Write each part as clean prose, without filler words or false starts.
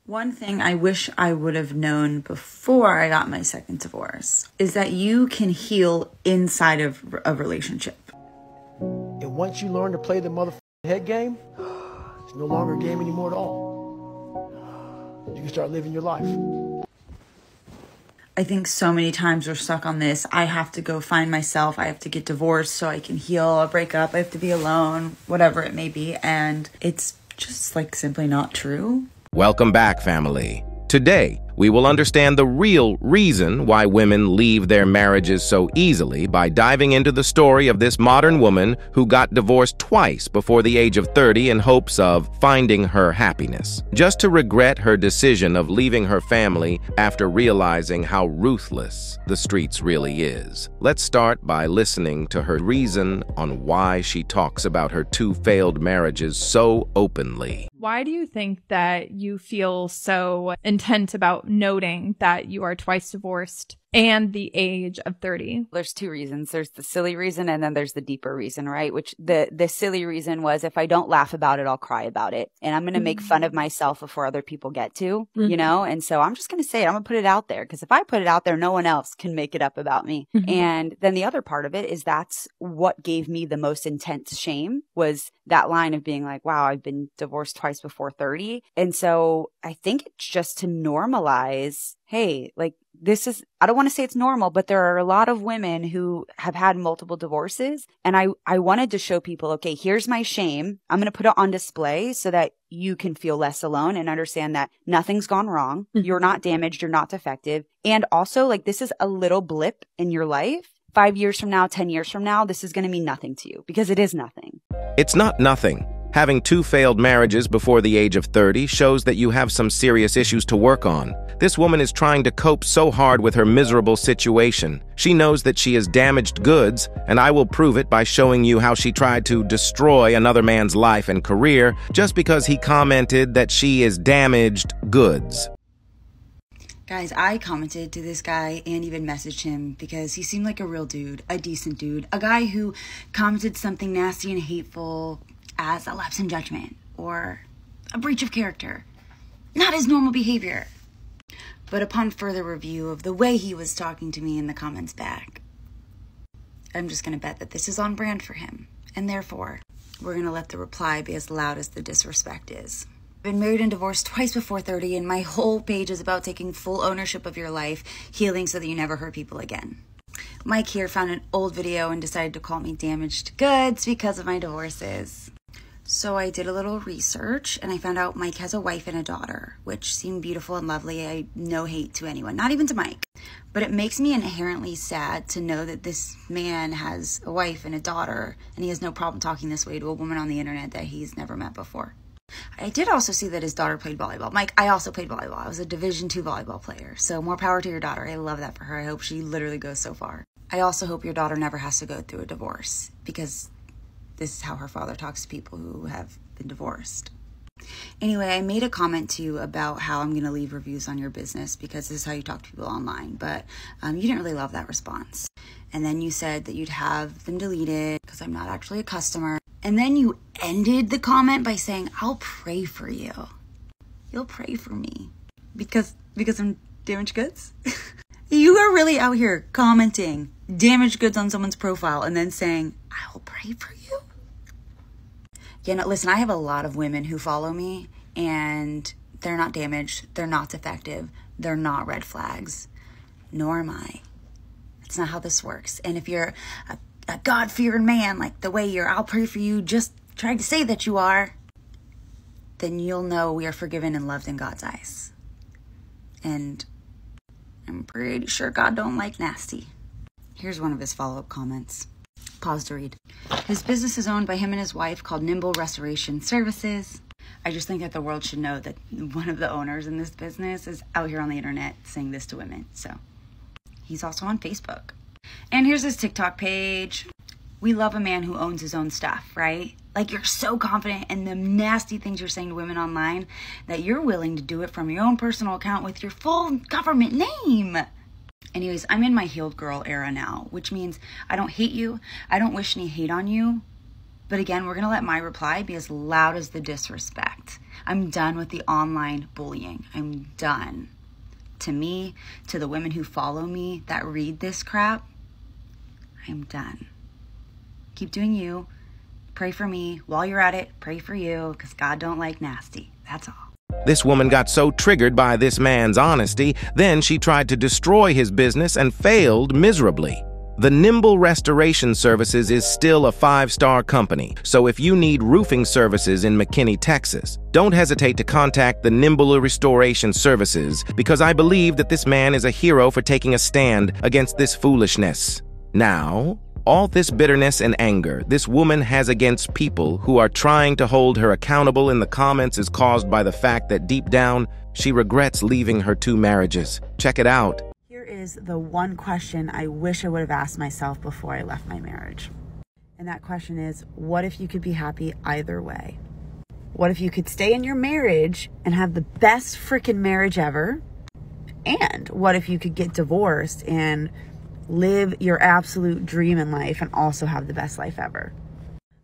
One thing I wish I would have known before I got my second divorce is that you can heal inside of a relationship. And once you learn to play the motherfucking head game, it's no longer a game anymore at all. You can start living your life. I think so many times we're stuck on this. I have to go find myself. I have to get divorced so I can heal or break up. I have to be alone, whatever it may be. And it's just like simply not true. Welcome back, family. Today, we will understand the real reason why women leave their marriages so easily by diving into the story of this modern woman who got divorced twice before the age of 30 in hopes of finding her happiness, just to regret her decision of leaving her family after realizing how ruthless the streets really is. Let's start by listening to her reason on why she talks about her 2 failed marriages so openly. Why do you think that you feel so intent about noting that you are twice divorced and the age of 30? There's 2 reasons. There's the silly reason and then there's the deeper reason, right? Which the silly reason was if I don't laugh about it, I'll cry about it. And I'm going to make fun of myself before other people get to, you know? And so I'm just going to say it. I'm going to put it out there because if I put it out there, no one else can make it up about me. And then the other part of it is that's what gave me the most intense shame was that line of being like, wow, I've been divorced twice before 30. And so I think it's just to normalize, hey, like this is, I don't want to say it's normal, but there are a lot of women who have had multiple divorces. And I wanted to show people, okay, here's my shame. I'm going to put it on display so that you can feel less alone and understand that nothing's gone wrong. You're not damaged. You're not defective. And also like this is a little blip in your life. 5 years from now, 10 years from now, this is going to mean nothing to you because it is nothing. It's not nothing. Having 2 failed marriages before the age of 30 shows that you have some serious issues to work on. This woman is trying to cope so hard with her miserable situation. She knows that she is damaged goods, and I will prove it by showing you how she tried to destroy another man's life and career just because he commented that she is damaged goods. Guys, I commented to this guy and even messaged him because he seemed like a real dude, a decent dude, a guy who commented something nasty and hateful as a lapse in judgment or a breach of character, not his normal behavior. But upon further review of the way he was talking to me in the comments back, I'm just going to bet that this is on brand for him. And therefore, we're going to let the reply be as loud as the disrespect is. I've been married and divorced twice before 30, and my whole page is about taking full ownership of your life, healing so that you never hurt people again. Mike here found an old video and decided to call me damaged goods because of my divorces. So I did a little research and I found out Mike has a wife and a daughter, which seemed beautiful and lovely. I no hate to anyone, not even to Mike. But it makes me inherently sad to know that this man has a wife and a daughter and he has no problem talking this way to a woman on the internet that he's never met before. I did also see that his daughter played volleyball. Mike, I also played volleyball. I was a Division II volleyball player. So more power to your daughter. I love that for her. I hope she literally goes so far. I also hope your daughter never has to go through a divorce because this is how her father talks to people who have been divorced. Anyway, I made a comment to you about how I'm going to leave reviews on your business because this is how you talk to people online. But you didn't really love that response. And then you said that you'd have them deleted because I'm not actually a customer. And then you ended the comment by saying, I'll pray for you. You'll pray for me because I'm damaged goods. You are really out here commenting damaged goods on someone's profile and then saying, I will pray for you. Yeah, no, listen, I have a lot of women who follow me and they're not damaged. They're not defective. They're not red flags. Nor am I. That's not how this works. And if you're a God-fearing man, like the way you're, I'll pray for you, just trying to say that you are, then you'll know we are forgiven and loved in God's eyes. And I'm pretty sure God don't like nasty. Here's one of his follow-up comments. Pause to read. His business is owned by him and his wife called Nimble Restoration Services. I just think that the world should know that one of the owners in this business is out here on the internet saying this to women. So he's also on Facebook. And here's his TikTok page. We love a man who owns his own stuff, right? Like you're so confident in the nasty things you're saying to women online that you're willing to do it from your own personal account with your full government name. Anyways, I'm in my healed girl era now, which means I don't hate you. I don't wish any hate on you. But again, we're going to let my reply be as loud as the disrespect. I'm done with the online bullying. I'm done. To me, to the women who follow me that read this crap, I'm done. Keep doing you. Pray for me. While you're at it, pray for you, because God don't like nasty. That's all. This woman got so triggered by this man's honesty, then she tried to destroy his business and failed miserably. The Nimble Restoration Services is still a 5-star company, so if you need roofing services in McKinney, Texas, don't hesitate to contact the Nimble Restoration Services, because I believe that this man is a hero for taking a stand against this foolishness. Now, all this bitterness and anger this woman has against people who are trying to hold her accountable in the comments is caused by the fact that deep down, she regrets leaving her 2 marriages. Check it out. Here is the one question I wish I would have asked myself before I left my marriage. And that question is, what if you could be happy either way? What if you could stay in your marriage and have the best freaking marriage ever? And what if you could get divorced and live your absolute dream in life and also have the best life ever?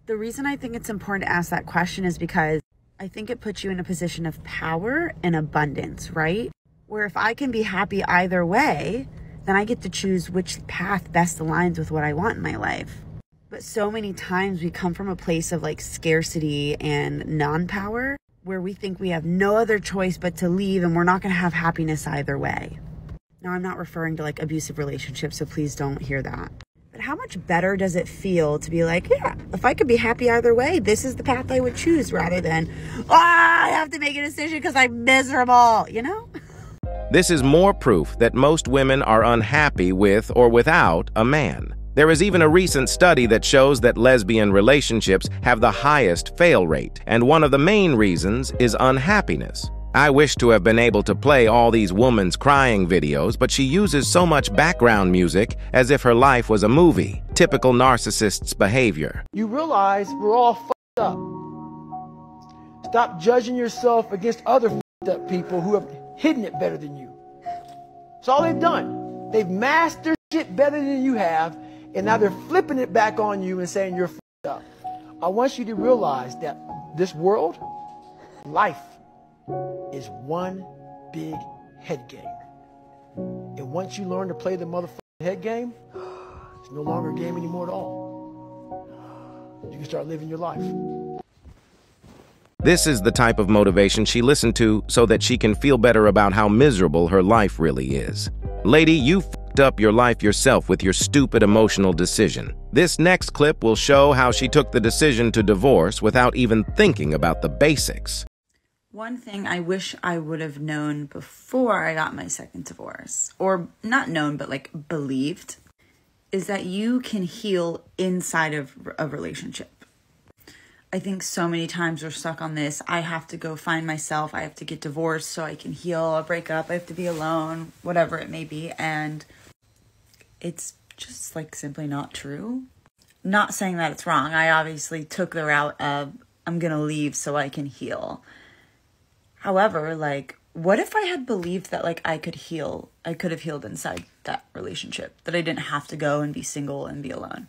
The reason I think it's important to ask that question is because I think it puts you in a position of power and abundance, right? Where if I can be happy either way, then I get to choose which path best aligns with what I want in my life. But so many times we come from a place of like scarcity and non-power where we think we have no other choice but to leave and we're not going to have happiness either way. Now, I'm not referring to like abusive relationships, so please don't hear that. But how much better does it feel to be like, yeah, if I could be happy either way, this is the path I would choose, rather than, I have to make a decision because I'm miserable, you know? This is more proof that most women are unhappy with or without a man. There is even a recent study that shows that lesbian relationships have the highest fail rate, and one of the main reasons is unhappiness. I wish to have been able to play all these women's crying videos, but she uses so much background music as if her life was a movie. Typical narcissist's behavior. You realize we're all fucked up. Stop judging yourself against other fucked up people who have hidden it better than you. That's all they've done. They've masked their shit better than you have, and now they're flipping it back on you and saying you're fucked up. I want you to realize that this world, life, is one big head game. And once you learn to play the motherfucking head game, it's no longer a game anymore at all. You can start living your life. This is the type of motivation she listened to so that she can feel better about how miserable her life really is. Lady, you fucked up your life yourself with your stupid emotional decision. This next clip will show how she took the decision to divorce without even thinking about the basics. One thing I wish I would have known before I got my second divorce, or not known, but like believed, is that you can heal inside of a relationship. I think so many times we're stuck on this. I have to go find myself. I have to get divorced so I can heal a breakup. I have to be alone, whatever it may be. And it's just like simply not true. Not saying that it's wrong. I obviously took the route of I'm going to leave so I can heal. However, like, what if I had believed that like I could heal? I could have healed inside that relationship, that I didn't have to go and be single and be alone.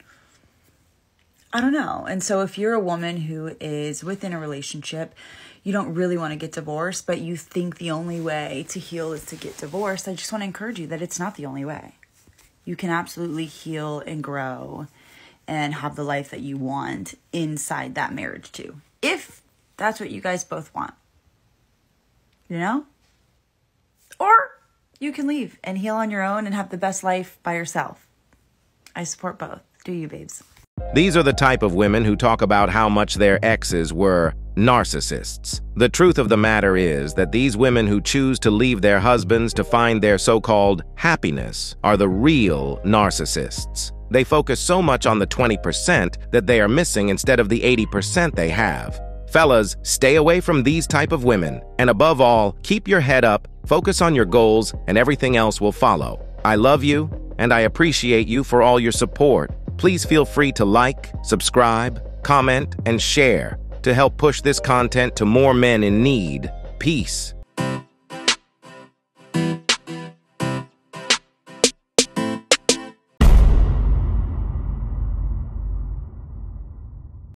I don't know. And so if you're a woman who is within a relationship, you don't really want to get divorced, but you think the only way to heal is to get divorced, I just want to encourage you that it's not the only way. You can absolutely heal and grow and have the life that you want inside that marriage too, if that's what you guys both want. You know? Or you can leave and heal on your own and have the best life by yourself. I support both. Do you, babes? These are the type of women who talk about how much their exes were narcissists. The truth of the matter is that these women who choose to leave their husbands to find their so-called happiness are the real narcissists. They focus so much on the 20% that they are missing instead of the 80% they have. Fellas, stay away from these type of women. And above all, keep your head up, focus on your goals, and everything else will follow. I love you, and I appreciate you for all your support. Please feel free to like, subscribe, comment, and share to help push this content to more men in need. Peace.